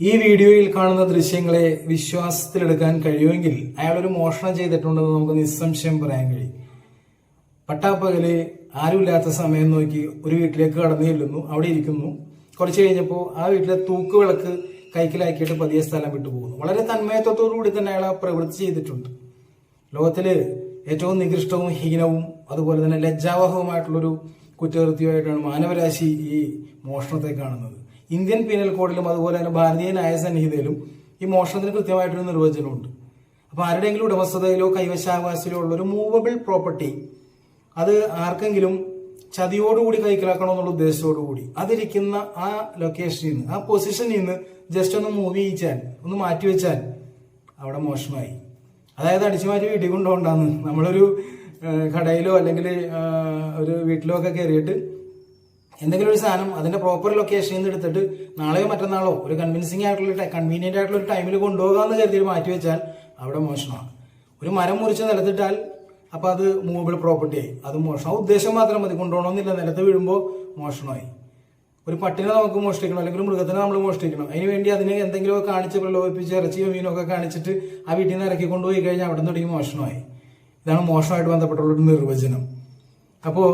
ഈ വീഡിയോയിൽ കാണുന്ന ദൃശ്യങ്ങളെ വിശ്വാസത്തിലെടുക്കാൻ കഴിയുമെങ്കിൽ അയാളൊരു മോഷണം ചെയ്തിട്ടുണ്ടെന്ന് നമുക്ക് നിസ്സംശയം പറയാൻ കഴിയും. പട്ടാപ്പകല് ആരുമില്ലാത്ത സമയം നോക്കി ഒരു വീട്ടിലേക്ക് കടന്നു ചെല്ലുന്നു, അവിടെ ഇരിക്കുന്നു. കുറച്ച് കഴിഞ്ഞപ്പോൾ ആ വീട്ടിലെ തൂക്കുവിളക്ക് കൈക്കലാക്കിയിട്ട് പതിയെ സ്ഥലം വിട്ടു പോകുന്നു. വളരെ തന്മയത്വത്തോടുകൂടി തന്നെ അയാൾ ആ പ്രവൃത്തി ചെയ്തിട്ടുണ്ട്. ലോകത്തില് ഏറ്റവും നികൃഷ്ടവും ഹീനവും അതുപോലെ തന്നെ ലജ്ജാവഹവുമായിട്ടുള്ളൊരു കുറ്റകൃത്യമായിട്ടാണ് മാനവരാശി ഈ മോഷണത്തെ കാണുന്നത്. ഇന്ത്യൻ പീനൽ കോഡിലും അതുപോലെ തന്നെ ഭാരതീയ ന്യായ സംഹിതയിലും ഈ മോഷണത്തിന് കൃത്യമായിട്ടൊരു നിർവചനമുണ്ട്. അപ്പൊ ആരുടെയെങ്കിലും ഉടമസ്ഥതയിലോ കൈവശാവകാശത്തിലോ ഉള്ള ഒരു മൂവബിൾ പ്രോപ്പർട്ടി അത് ആർക്കെങ്കിലും ചതിയോടുകൂടി കൈക്കലാക്കണം എന്നുള്ള ഉദ്ദേശത്തോടുകൂടി അതിരിക്കുന്ന ആ ലൊക്കേഷനിൽ നിന്ന്, ആ പൊസിഷനിൽ നിന്ന് ജസ്റ്റ് ഒന്ന് മൂവ് ചെയ്യിച്ചാൽ, ഒന്ന് മാറ്റിവെച്ചാൽ അവിടെ മോഷണമായി. അതായത് അടിച്ചുമാറ്റി വീട്ടിൽ കൊണ്ടുപോകണ്ടാന്ന്. നമ്മളൊരു കടയിലോ അല്ലെങ്കിൽ ഒരു വീട്ടിലോ ഒക്കെ കയറിയിട്ട് എന്തെങ്കിലും ഒരു സാധനം അതിന്റെ പ്രോപ്പർ ലൊക്കേഷനിൽ നിന്ന് എടുത്തിട്ട് നാളെയോ മറ്റന്നാളോ ഒരു കൺവീനിയന്റ് ആയിട്ടുള്ള ഒരു ടൈമിൽ കൊണ്ടുപോകാമെന്ന് കരുതി മാറ്റി വെച്ചാൽ അവിടെ മോഷണമാണ്. ഒരു മരം മുറിച്ച് നിലത്തിട്ടാൽ അപ്പൊ അത് മൂവബിൾ പ്രോപ്പർട്ടി ആയി, അത് മോഷണം. ഉദ്ദേശം മാത്രം മതി, കൊണ്ടുപോകണമെന്നില്ല. നിലത്ത് വീഴുമ്പോൾ മോഷണമായി. ഒരു പട്ടിനെ നമുക്ക് മോഷ്ടിക്കണം അല്ലെങ്കിൽ ഒരു മൃഗത്തിനെ നമ്മൾ മോഷ്ടിക്കണം. അതിനുവേണ്ടി അതിനെ എന്തെങ്കിലുമൊക്കെ കാണിച്ച് പ്രലോഭിപ്പിച്ച് ഇറച്ചിയോ മീനോ ഒക്കെ കാണിച്ചിട്ട് ആ വീട്ടിൽ നിന്ന് ഇറക്കി കൊണ്ടുപോയി കഴിഞ്ഞാൽ അവിടെ നിന്ന് തുടങ്ങി മോഷണമായി. ഇതാണ് മോഷണമായിട്ട് ബന്ധപ്പെട്ടുള്ള ഒരു നിർവചനം. അപ്പോ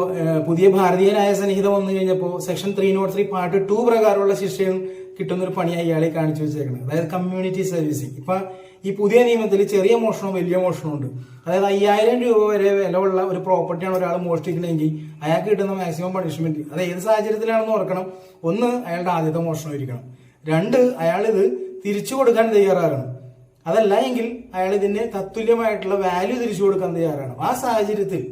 പുതിയ ഭാരതീയ ന്യായ സംഹിത വന്നു കഴിഞ്ഞപ്പോൾ സെക്ഷൻ 303 പാർട്ട് 2 പ്രകാരമുള്ള ശിക്ഷയും കിട്ടുന്ന ഒരു പണിയായി ഇയാളെ കാണിച്ചു വെച്ചേക്കുന്നത്. അതായത് കമ്മ്യൂണിറ്റി സർവീസിങ്. ഇപ്പൊ ഈ പുതിയ നിയമത്തിൽ ചെറിയ മോഷണവും വലിയ മോഷണവും ഉണ്ട്. അതായത് 5000 രൂപ വരെ വിലയുള്ള ഒരു പ്രോപ്പർട്ടിയാണ് ഒരാൾ മോഷ്ടിക്കണമെങ്കിൽ അയാൾക്ക് കിട്ടുന്ന മാക്സിമം പണിഷ്മെന്റ് അത് ഏത് സാഹചര്യത്തിലാണെന്ന് ഓർക്കണം. ഒന്ന്, അയാളുടെ ആദ്യത്തെ മോഷണം ഇരിക്കണം. രണ്ട്, അയാൾ ഇത് തിരിച്ചു കൊടുക്കാൻ തയ്യാറാകണം. അതല്ല എങ്കിൽ അയാൾ ഇതിന് തത്തുല്യമായിട്ടുള്ള വാല്യൂ തിരിച്ചു കൊടുക്കാൻ തയ്യാറാണ്. ആ സാഹചര്യത്തിൽ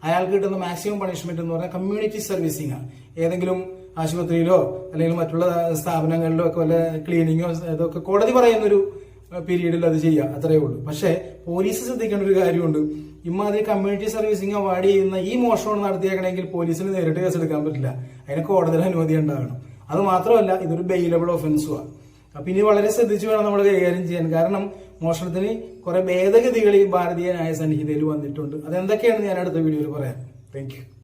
അയാൾക്ക് കിട്ടുന്ന മാക്സിമം പണിഷ്മെന്റ് എന്ന് പറഞ്ഞാൽ കമ്മ്യൂണിറ്റി സർവീസിംഗ് ആണ്. ഏതെങ്കിലും ആശുപത്രിയിലോ അല്ലെങ്കിൽ മറ്റുള്ള സ്ഥാപനങ്ങളിലോ ഒക്കെ വല്ല ക്ലീനിങ്ങോ ഇതൊക്കെ കോടതി പറയുന്നൊരു പീരീഡിൽ അത് ചെയ്യാം, അത്രയേ ഉള്ളൂ. പക്ഷേ പോലീസ് ശ്രദ്ധിക്കേണ്ട ഒരു കാര്യമുണ്ട്. ഇമാതിരി കമ്മ്യൂണിറ്റി സർവീസിംഗ് അവാർഡ് ചെയ്യുന്ന ഈ മോഷണം നടത്തിയേക്കണമെങ്കിൽ പോലീസിന് നേരിട്ട് കേസെടുക്കാൻ പറ്റില്ല. അതിന് കോടതിയുടെ അനുമതി ഉണ്ടാകണം. അത് മാത്രമല്ല, ഇതൊരു ബെയിലബിൾ ഒഫൻസുമാണ്. അപ്പൊ ഇനി വളരെ ശ്രദ്ധിച്ചു വേണം നമ്മൾ കൈകാര്യം ചെയ്യാൻ. കാരണം മോഷണത്തിന് കുറെ ഭേദഗതികൾ ഈ ഭാരതീയ ന്യായ സംഹിതയിൽ വന്നിട്ടുണ്ട്. അതെന്തൊക്കെയാണെന്ന് ഞാൻ അടുത്ത വീഡിയോയിൽ പറയാം. Thank you.